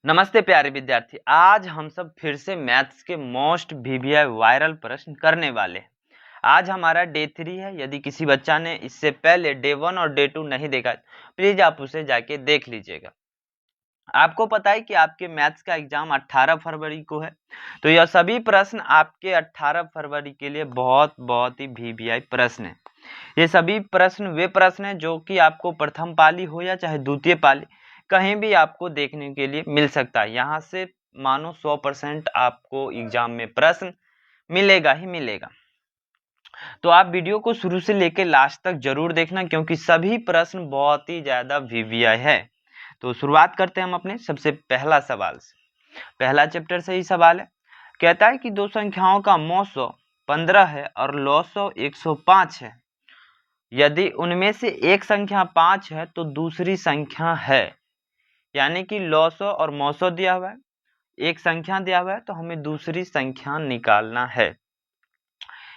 नमस्ते प्यारे विद्यार्थी। आज हम सब फिर से मैथ्स के मोस्ट वीवीआई वायरल प्रश्न करने वाले हैं। आज हमारा डे 3 है। यदि किसी बच्चा ने इससे पहले डे 1 और डे 2 नहीं देखा प्लीज आप उसे जाके देख लीजिएगा। आपको पता है कि आपके मैथ्स का एग्जाम 18 फरवरी को है, तो यह सभी प्रश्न आपके 18 फरवरी के लिए बहुत ही वीवीआई प्रश्न है। ये सभी प्रश्न वे प्रश्न हैं जो कि आपको प्रथम पाली हो या चाहे द्वितीय पाली कहीं भी आपको देखने के लिए मिल सकता है। यहाँ से मानो 100% आपको एग्जाम में प्रश्न मिलेगा ही मिलेगा। तो आप वीडियो को शुरू से लेकर लास्ट तक जरूर देखना, क्योंकि सभी प्रश्न बहुत ही ज्यादा वीवीआई है। तो शुरुआत करते हैं हम अपने सबसे पहला सवाल से। पहला चैप्टर से ही सवाल है। कहता है कि दो संख्याओं का मौसो 15 है और लौसो 105 है। यदि उनमें से एक संख्या 5 है तो दूसरी संख्या है। यानी कि लौसो और मौसो दिया हुआ है, एक संख्या दिया हुआ है, तो हमें दूसरी संख्या निकालना है।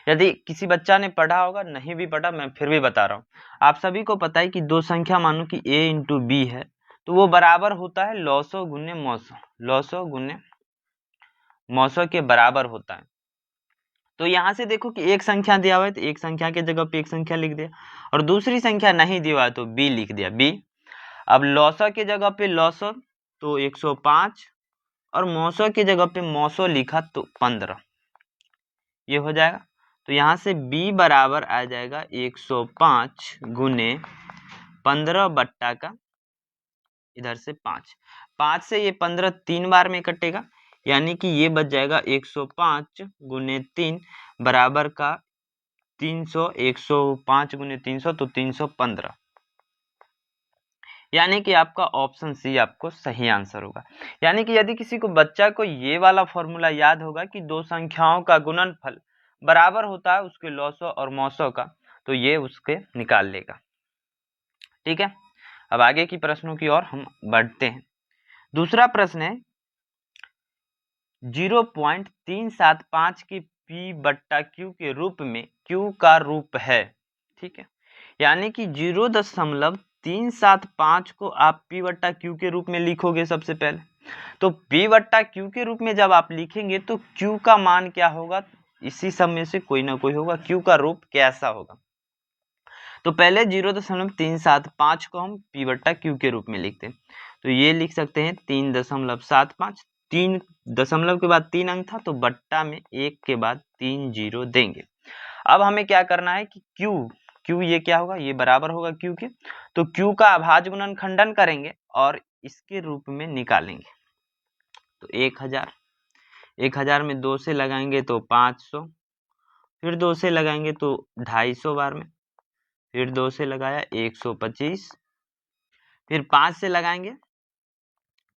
यदि किसी बच्चा ने पढ़ा होगा, नहीं भी पढ़ा मैं फिर भी बता रहा हूँ। आप सभी को पता है कि दो संख्या मानो कि a इंटू बी है, तो वो बराबर होता है लौसो गुने मौसो। लौसो गुने मौसो के बराबर होता है। तो यहाँ से देखो कि एक संख्या दिया हुआ है तो एक संख्या के जगह पे एक संख्या लिख दिया, और दूसरी संख्या नहीं दिया हुआ है तो b लिख दिया b। अब लौसो के जगह पे लौसो तो 105 और मौसो की जगह पे मौसो लिखा तो 15, ये हो जाएगा। तो यहाँ से b बराबर आ जाएगा 105 गुने 15 बट्टा का इधर से 5 से ये 15 3 बार में कटेगा, यानी कि ये बच जाएगा 105 गुने 3 बराबर का 300। 105 गुने 300 तो 315, यानी कि आपका ऑप्शन सी आपको सही आंसर होगा। यानी कि यदि किसी को बच्चा को ये वाला फॉर्मूला याद होगा कि दो संख्याओं का गुणनफल बराबर होता है उसके लौसो और मौसो का, तो ये उसके निकाल लेगा। ठीक है, अब आगे की प्रश्नों की ओर हम बढ़ते हैं। दूसरा प्रश्न है 0.375 की P बट्टा Q के रूप में Q का रूप है। ठीक है, यानी कि 0.375 को आप P बट्टा Q के रूप में लिखोगे। सबसे पहले तो P बट्टा Q के रूप में जब आप लिखेंगे तो Q का मान क्या होगा, इसी सब में से कोई ना कोई होगा। Q का रूप कैसा होगा, तो पहले 0.375 को हम P बट्टा Q के रूप में लिखते हैं, तो ये लिख सकते हैं 3.75। 3 दशमलव के बाद 3 अंक था तो बट्टा में 1 के बाद 3 जीरो देंगे। अब हमें क्या करना है कि Q ये क्या होगा, ये बराबर होगा Q के, तो Q का अभाज्य गुणनखंडन करेंगे और इसके रूप में निकालेंगे। तो 1000 में 2 से लगाएंगे तो 500, फिर 2 से लगाएंगे तो 250 बार में, फिर 2 से लगाया 125, फिर 5 से लगाएंगे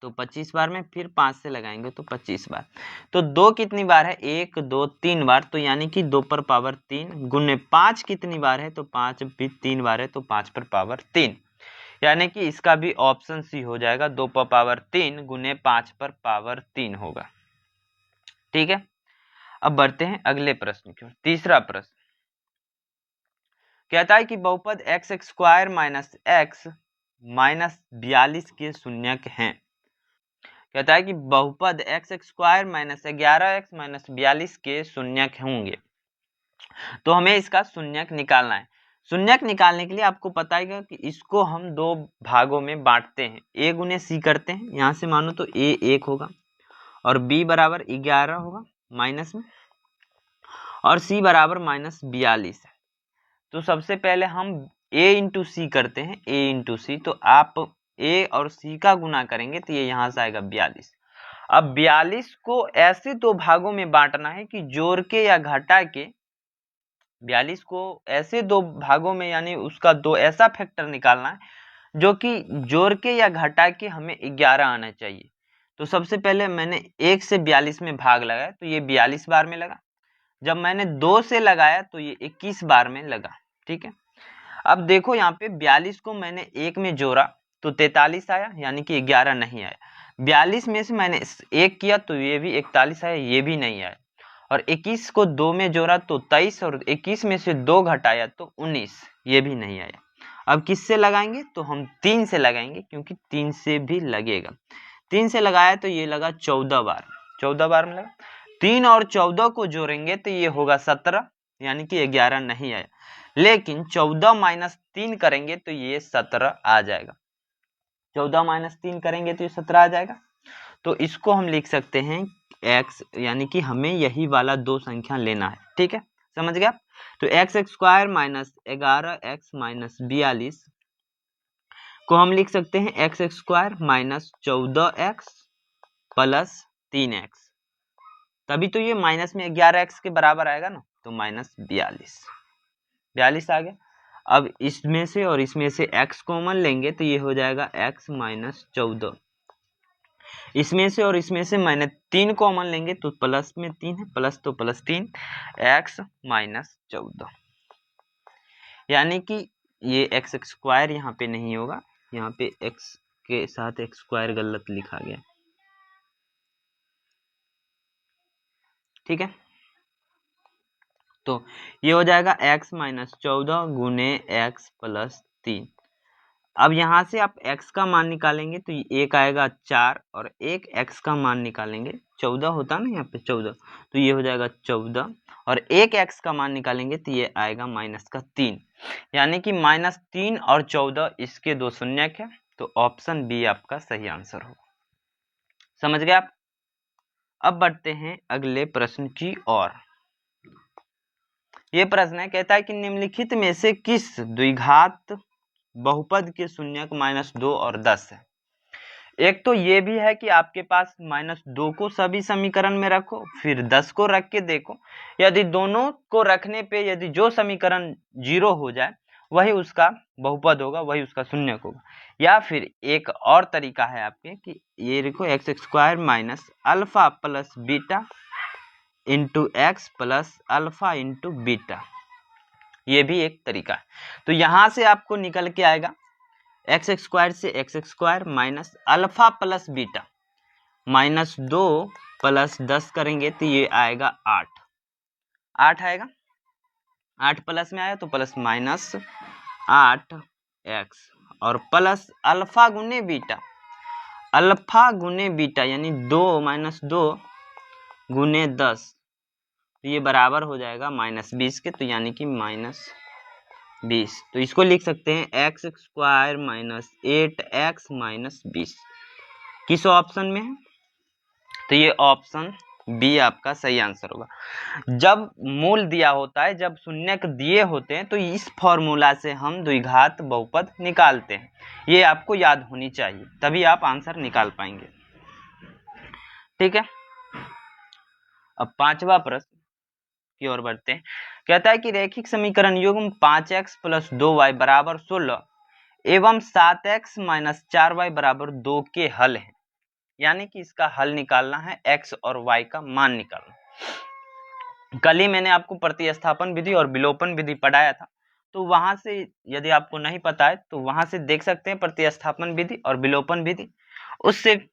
तो 25 बार में, फिर 5 से लगाएंगे तो 25 बार। तो 2 कितनी बार है, 1 2 3 बार, तो यानी कि 2 पर पावर 3 गुने 5 कितनी बार है, तो 5 भी 3 बार है, तो 5 पर पावर 3, यानी कि इसका भी ऑप्शन सी हो जाएगा। 2 पर पावर 3 गुने 5 पर पावर 3 होगा। ठीक है, अब बढ़ते हैं अगले प्रश्न की ओर। तीसरा प्रश्न कहता है कि बहुपद x square minus x minus 42 के शून्यक हैं। कहता है कि बहुपद x square minus 11x minus 42 के शून्यक होंगे, तो हमें इसका शून्यक निकालना है। शून्यक निकालने के लिए आपको पता है कि इसको हम दो भागों में बांटते हैं, a गुने c करते हैं। यहाँ से मानो तो a 1 होगा और b बराबर 11 होगा माइनस में, और c बराबर माइनस 42 है। तो सबसे पहले हम a इंटू सी करते हैं, a इंटू सी, तो आप a और c का गुना करेंगे तो ये यहाँ से आएगा 42। अब 42 को ऐसे दो भागों में बांटना है कि जोड़ के या घटा के, 42 को ऐसे दो भागों में यानी उसका दो ऐसा फैक्टर निकालना है जो कि जोड़ के या घटा के हमें 11 आना चाहिए। तो सबसे पहले मैंने 1 से 42 में भाग लगाया तो ये 42 बार में लगा। जब मैंने 2 से लगाया तो ये 21 बार में लगा। ठीक है, अब देखो यहाँ पे 42 को मैंने 1 में जोड़ा तो 43 आया, यानी कि 11 नहीं आया। 42 में से मैंने 1 किया तो ये भी 41 आया, ये भी नहीं आया। और 21 को 2 में जोड़ा तो 23, और 21 में से 2 घटाया तो 19, ये भी नहीं आया। अब किससे लगाएंगे, तो हम 3 से लगाएंगे, क्योंकि 3 से भी लगेगा। 3 से लगाया तो ये लगा 14 बार, 14 बार में लगा। 3 और 14 को जोड़ेंगे तो ये होगा 17, यानी कि 11 नहीं आया। लेकिन 14 माइनस 3 करेंगे तो ये 17 आ जाएगा। 14 माइनस 3 करेंगे तो ये 17 आ जाएगा। तो इसको हम लिख सकते हैं x, यानी कि हमें यही वाला दो संख्या लेना है। ठीक है, समझ गया। तो x square minus 11x minus 42 को हम लिख सकते हैं x square minus 14x plus 3x। तभी तो ये माइनस में 11x के बराबर आएगा ना, तो माइनस 42 आ गया। अब इसमें से और इसमें से x कॉमन लेंगे तो ये हो जाएगा x माइनस 14। इसमें से और इसमें से मैंने 3 कॉमन लेंगे तो प्लस में 3 है, प्लस तो प्लस 3, x माइनस 14। यानी कि ये एक्स स्क्वायर यहाँ पे नहीं होगा, यहाँ पे x के साथ x स्क्वायर गलत लिखा गया। ठीक है, तो ये हो जाएगा x माइनस 14 गुने x प्लस 3। अब यहाँ से आप x का मान निकालेंगे तो एक आएगा 4 और एक x का मान निकालेंगे 14 होता ना यहाँ पे 14, तो ये हो जाएगा 14 और एक x का मान निकालेंगे तो ये आएगा माइनस का 3, यानी कि माइनस 3 और 14 इसके दो शून्यक है, तो ऑप्शन बी आपका सही आंसर होगा। समझ गए आप। अब बढ़ते हैं अगले प्रश्न की ओर। ये प्रश्न है, कहता है कि निम्नलिखित में से किस द्विघात बहुपद के शून्यक -2 और 10 है। एक तो ये भी है कि आपके पास -2 को सभी समीकरण में रखो, फिर 10 को रख के देखो, यदि दोनों को रखने पे यदि जो समीकरण 0 हो जाए वही उसका बहुपद होगा, वही उसका शून्यक होगा। या फिर एक और तरीका है आपके कि ये देखो x square minus alpha plus beta into x plus alpha into beta, ये भी एक तरीका है। तो यहां से आपको निकल के आएगा एक्स स्क्वायर से x square minus alpha plus beta -2 plus 10 करेंगे तो ये आएगा 8 आएगा। 8 प्लस में आया तो प्लस माइनस 8x और प्लस अल्फा गुने बीटा यानी 2 गुने 10, तो ये बराबर हो जाएगा -20 के, तो यानी कि -20। तो इसको लिख सकते हैं x square minus 8x minus 20। किस ऑप्शन में है, तो ये ऑप्शन बी आपका सही आंसर होगा। जब मूल दिया होता है, जब शून्यक दिए होते हैं, तो इस फॉर्मूला से हम द्विघात बहुपद निकालते हैं। ये आपको याद होनी चाहिए, तभी आप आंसर निकाल पाएंगे। ठीक है, अब पांचवा प्रश्न की ओर बढ़ते हैं। कहता है कि रैखिक समीकरण युग्म 5x प्लस 2y बराबर 16 एवं 7x माइनस 4y बराबर 2 के हल हैं। यानी कि इसका हल निकालना है, x और y का मान निकालना। कल ही मैंने आपको प्रतिस्थापन विधि और विलोपन विधि पढ़ाया था, तो वहां से यदि आपको नहीं पता है तो वहां से देख सकते हैं प्रतिस्थापन विधि और विलोपन विधि, उससे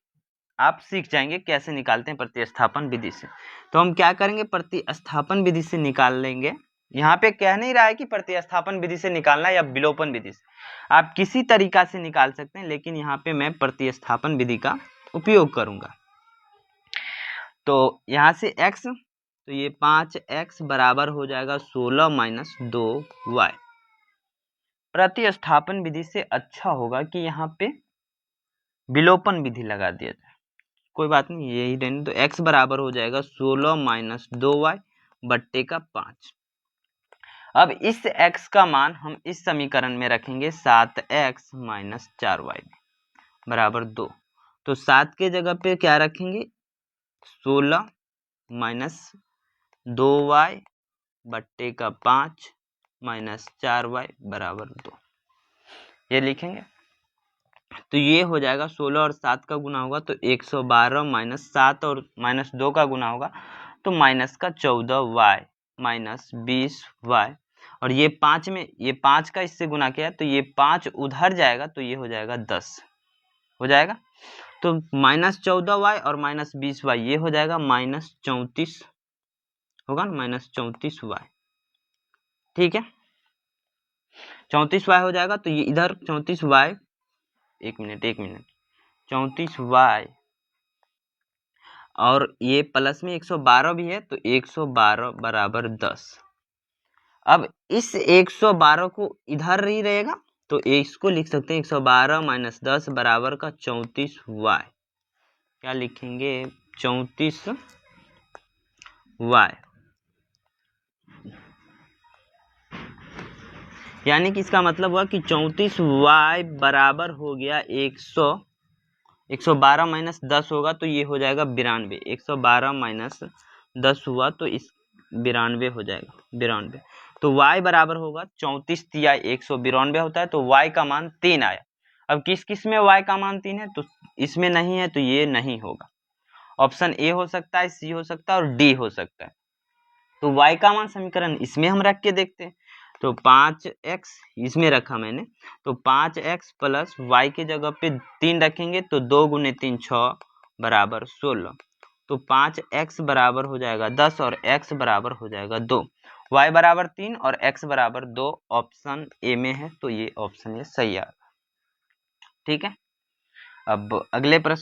आप सीख जाएंगे कैसे निकालते हैं प्रतिस्थापन विधि से। तो हम क्या करेंगे, प्रतिस्थापन विधि से निकाल लेंगे। यहाँ पे कह नहीं रहा है कि प्रतिस्थापन विधि से निकालना या विलोपन विधि से, आप किसी तरीका से निकाल सकते हैं, लेकिन यहाँ पे मैं प्रतिस्थापन विधि का उपयोग करूंगा। तो यहाँ से x, तो ये 5x बराबर हो जाएगा 16 माइनस 2y। प्रतिस्थापन विधि से अच्छा होगा कि यहाँ पे विलोपन विधि लगा दिया जाए, कोई बात नहीं, यही रहने। तो x बराबर हो जाएगा 16 माइनस 2y बट्टे का 5। अब इस x का मान हम इस समीकरण में रखेंगे 7x माइनस 4y बराबर 2। तो 7 के जगह पे क्या रखेंगे, 16 माइनस 2y बट्टे का 5 माइनस 4y बराबर 2, ये लिखेंगे। तो ये हो जाएगा 16 और 7 का गुना होगा तो 112 माइनस 7 और माइनस 2 का गुना होगा तो माइनस का 14y माइनस 20y, और ये 5 में ये 5 का इससे गुना किया तो ये 5 उधर जाएगा तो ये हो जाएगा 10 हो जाएगा। तो माइनस 14y और माइनस 20y ये हो जाएगा माइनस 34 होगा ना, माइनस 34y। ठीक है, 34y हो जाएगा। तो ये इधर 34y, एक मिनट 34y और ये प्लस में 112 भी है, तो 112 बराबर 10। अब इस 112 को इधर ही रहेगा, तो इसको लिख सकते हैं 112 माइनस 10 बराबर का 34y। क्या लिखेंगे? 34y। यानी कि इसका मतलब हुआ कि 34y बराबर हो गया 112 माइनस 10 होगा तो ये हो जाएगा 92। 112 माइनस 10 हुआ तो इस 92 हो जाएगा, 92। तो y बराबर होगा 34 तिया 192 होता है, तो y का मान 3 आया। अब किस किस में y का मान 3 है? तो इसमें नहीं है, तो ये नहीं होगा। ऑप्शन ए हो सकता है, सी हो सकता है और डी हो सकता है। तो y का मान समीकरण इसमें हम रख के देखते हैं। तो 5x इसमें रखा मैंने, तो 5x प्लस y के जगह पे 3 रखेंगे, तो 2 गुने 3 6 बराबर 16। तो 5x बराबर हो जाएगा 10 और x बराबर हो जाएगा 2। y बराबर 3 और x बराबर 2 ऑप्शन ए में है, तो ये ऑप्शन ये सही है। ठीक है। अब अगले प्रश्न